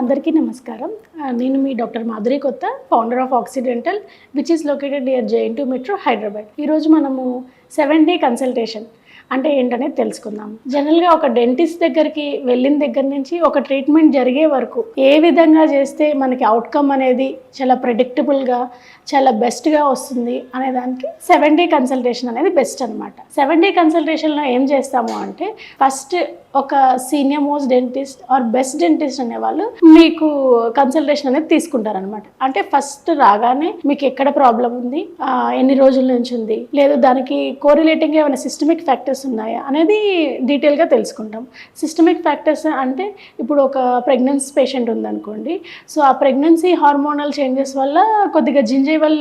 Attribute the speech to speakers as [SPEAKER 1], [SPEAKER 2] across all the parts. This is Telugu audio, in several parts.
[SPEAKER 1] అందరికీ నమస్కారం. నేను మీ డాక్టర్ మాధురి కొత్త, founder of accidental, which is located near JNTU metro, Hyderabad. ఈరోజు మనము 7-day కన్సల్టేషన్ అంటే ఏంటనేది తెలుసుకుందాం. జనరల్గా ఒక డెంటిస్ట్ దగ్గరికి వెళ్ళిన దగ్గర నుంచి ఒక ట్రీట్మెంట్ జరిగే వరకు ఏ విధంగా చేస్తే మనకి అవుట్కమ్ అనేది చాలా ప్రెడిక్టబుల్గా, చాలా బెస్ట్గా వస్తుంది అనే దానికి 7-day కన్సల్టేషన్ అనేది బెస్ట్ అనమాట. 7-day కన్సల్టేషన్లో ఏం చేస్తాము అంటే, ఫస్ట్ ఒక senior most dentist or best dentist అనేవాళ్ళు మీకు కన్సల్టేషన్ అనేది తీసుకుంటారనమాట. అంటే ఫస్ట్ రాగానే మీకు ఎక్కడ ప్రాబ్లం ఉంది, ఎన్ని రోజుల నుంచి ఉంది, లేదు దానికి కోరిలేటింగ్ ఏమైనా సిస్టమిక్ ఫ్యాక్టర్స్ ఉన్నాయా అనేది డీటెయిల్గా తెలుసుకుంటాం. సిస్టమిక్ ఫ్యాక్టర్స్ అంటే ఇప్పుడు ఒక ప్రెగ్నెన్సీ పేషెంట్ ఉందనుకోండి, సో ఆ ప్రెగ్నెన్సీ హార్మోనల్ చేంజెస్ వల్ల కొద్దిగా జింజైవల్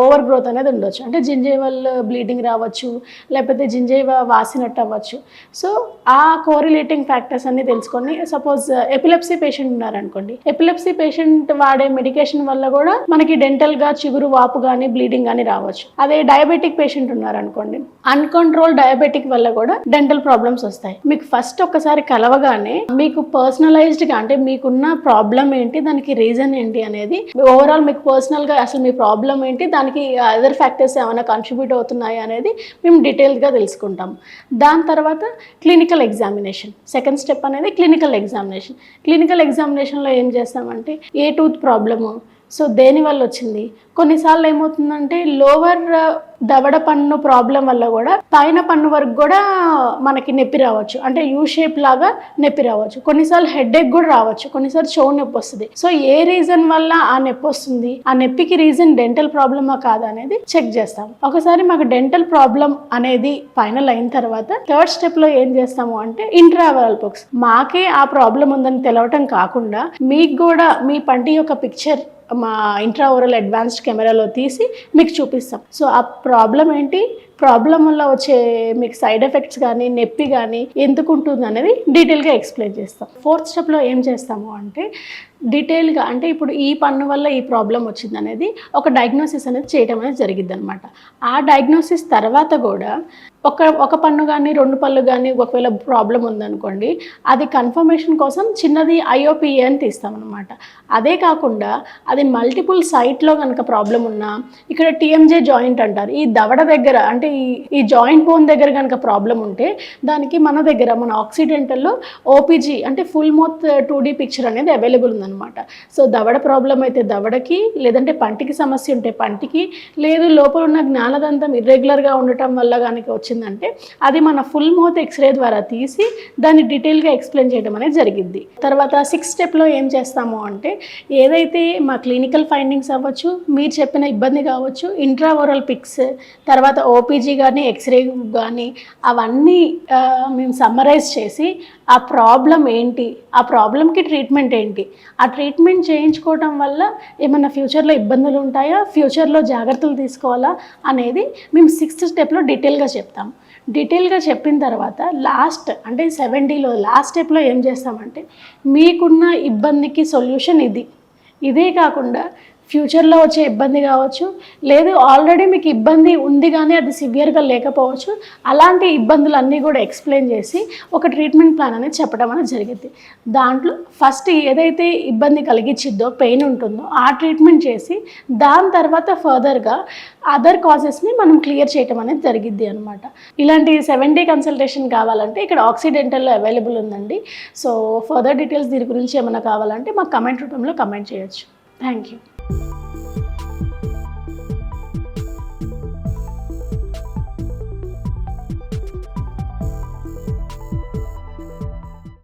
[SPEAKER 1] ఓవర్ గ్రోత్ అనేది ఉండొచ్చు. అంటే జింజైవల్ బ్లీడింగ్ రావచ్చు, లేకపోతే జింజైవ వాసినట్టు అవ్వచ్చు. సో ఆ కోరిలేటింగ్ ఫ్యాక్టర్స్ అన్ని తెలుసుకొని, సపోజ్ ఎపిలెప్సీ పేషెంట్ ఉన్నారనుకోండి, ఎపిలెప్సీ పేషెంట్ వాడే మెడికేషన్ వల్ల కూడా మనకి డెంటల్గా చిగురు వాపు కానీ బ్లీడింగ్ కానీ రావచ్చు. అదే డయాబెటిక్ పేషెంట్ ఉన్నారనుకోండి, అన్కంట్రోల్ డయాబెటిక్ వల్ల కూడా డెంటల్ ప్రాబ్లమ్స్ వస్తాయి. మీకు ఫస్ట్ ఒకసారి కలవగానే మీకు పర్సనలైజ్డ్గా, అంటే మీకున్న ప్రాబ్లం ఏంటి, దానికి రీజన్ ఏంటి అనేది, ఓవరాల్ మీకు పర్సనల్గా అసలు మీ ప్రాబ్లం ఏంటి, దానికి అదర్ ఫ్యాక్టర్స్ ఏమైనా కాంట్రిబ్యూట్ అవుతున్నాయి అనేది మేము డీటెయిల్గా తెలుసుకుంటాం. దాని తర్వాత క్లినికల్ ఎగ్జామినేషన్, సెకండ్ స్టెప్ అనేది క్లినికల్ ఎగ్జామినేషన్. క్లినికల్ ఎగ్జామినేషన్లో ఏం చేస్తామంటే, ఏ టూత్ ప్రాబ్లము, సో దేనివల్ల వచ్చింది. కొన్నిసార్లు ఏమవుతుందంటే, లోవర్ దవడ పన్ను ప్రాబ్లం వల్ల కూడా పైన పన్ను వరకు కూడా మనకి నొప్పి రావచ్చు, అంటే యూ షేప్ లాగా నొప్పి రావచ్చు. కొన్నిసార్లు హెడేక్ కూడా రావచ్చు, కొన్నిసార్లు చెవు నొప్పి వస్తుంది. సో ఏ రీజన్ వల్ల ఆ నొప్పి వస్తుంది, ఆ నొప్పికి రీజన్ డెంటల్ ప్రాబ్లమా కాదా అనేది చెక్ చేస్తాం. ఒకసారి మాకు డెంటల్ ప్రాబ్లం అనేది ఫైనల్ అయిన తర్వాత థర్డ్ స్టెప్ లో ఏం చేస్తాము అంటే, ఇంట్రావరల్ బాక్స్. మాకే ఆ ప్రాబ్లం ఉందని తెలవటం కాకుండా మీకు కూడా మీ పంటి యొక్క పిక్చర్ మా ఇంట్రాఓరల్ అడ్వాన్స్డ్ కెమెరాలో తీసి మీకు చూపిస్తాం. సో ఆ ప్రాబ్లం ఏంటి, ప్రాబ్లం వల్ల వచ్చే మీకు సైడ్ ఎఫెక్ట్స్ కానీ నొప్పి కానీ ఎందుకు ఉంటుంది అనేది డీటెయిల్గా ఎక్స్ప్లెయిన్ చేస్తాం. ఫోర్త్ స్టెప్లో ఏం చేస్తాము అంటే, డీటెయిల్గా, అంటే ఇప్పుడు ఈ పన్ను వల్ల ఈ ప్రాబ్లం వచ్చింది అనేది ఒక డయాగ్నోసిస్ అనేది చేయడం అనేది జరిగిద్ది అనమాట. ఆ డయాగ్నోసిస్ తర్వాత కూడా ఒక పన్ను కానీ 2 పళ్ళు కానీ ఒకవేళ ప్రాబ్లం ఉందనుకోండి, అది కన్ఫర్మేషన్ కోసం చిన్నది IOPA అని తీస్తామన్నమాట. అదే కాకుండా అది మల్టిపుల్ సైట్లో కనుక ప్రాబ్లం ఉన్నా, ఇక్కడ TMJ జాయింట్ అంటారు, ఈ దవడ దగ్గర అంటే ఈ జాయింట్ బోన్ దగ్గర కనుక ప్రాబ్లం ఉంటే, దానికి మన దగ్గర మన ఆక్సిడెంటల్లో OPG అంటే ఫుల్ మౌత్ 2D పిక్చర్ అనేది అవైలబుల్ ఉందన్నమాట. సో దవడ ప్రాబ్లం అయితే దవడకి, లేదంటే పంటికి సమస్య ఉంటే పంటికి, లేదు లోపల ఉన్న జ్ఞానదంతం ఇర్రెగ్యులర్గా ఉండటం వల్ల కనుక వచ్చిందంటే అది మన ఫుల్ మౌత్ ఎక్స్రే ద్వారా తీసి దాన్ని డీటెయిల్గా ఎక్స్ప్లెయిన్ చేయడం అనేది జరిగిద్ది. తర్వాత 6th స్టెప్లో ఏం చేస్తాము అంటే, ఏదైతే మా క్లినికల్ ఫైండింగ్స్ అవ్వచ్చు, మీరు చెప్పిన ఇబ్బంది కావచ్చు, ఇంట్రాఓరల్ పిక్స్, తర్వాత OPG కానీ ఎక్స్రే కానీ అవన్నీ మేము సమ్మరైజ్ చేసి ఆ ప్రాబ్లం ఏంటి, ఆ ప్రాబ్లంకి ట్రీట్మెంట్ ఏంటి, ఆ ట్రీట్మెంట్ చేయించుకోవటం వల్ల ఏమైనా ఫ్యూచర్లో ఇబ్బందులు ఉంటాయా, ఫ్యూచర్లో జాగ్రత్తలు తీసుకోవాలా అనేది మేము 6th స్టెప్లో డీటెయిల్గా చెప్తాం. డీటెయిల్గా చెప్పిన తర్వాత లాస్ట్ అంటే 7Dలో లాస్ట్ స్టెప్లో ఏం చేస్తామంటే, మీకున్న ఇబ్బందికి సొల్యూషన్ ఇదే కాకుండా ఫ్యూచర్లో వచ్చే ఇబ్బంది కావచ్చు, లేదు ఆల్రెడీ మీకు ఇబ్బంది ఉంది కానీ అది సివియర్గా లేకపోవచ్చు, అలాంటి ఇబ్బందులన్నీ కూడా ఎక్స్ప్లెయిన్ చేసి ఒక ట్రీట్మెంట్ ప్లాన్ అనేది చెప్పడం అనేది జరిగింది. దాంట్లో ఫస్ట్ ఏదైతే ఇబ్బంది కలిగించిద్దో, పెయిన్ ఉంటుందో ఆ ట్రీట్మెంట్ చేసి, దాని తర్వాత ఫర్దర్గా అదర్ కాజెస్ని మనం క్లియర్ చేయడం అనేది జరిగిద్ది అనమాట. ఇలాంటి 7-day కన్సల్టేషన్ కావాలంటే ఇక్కడ ఆక్సిడెంటల్లో అవైలబుల్ ఉందండి. సో ఫర్దర్ డీటెయిల్స్ దీని గురించి ఏమైనా కావాలంటే మాకు కమెంట్ రూపంలో కమెంట్ చేయొచ్చు. Thank you.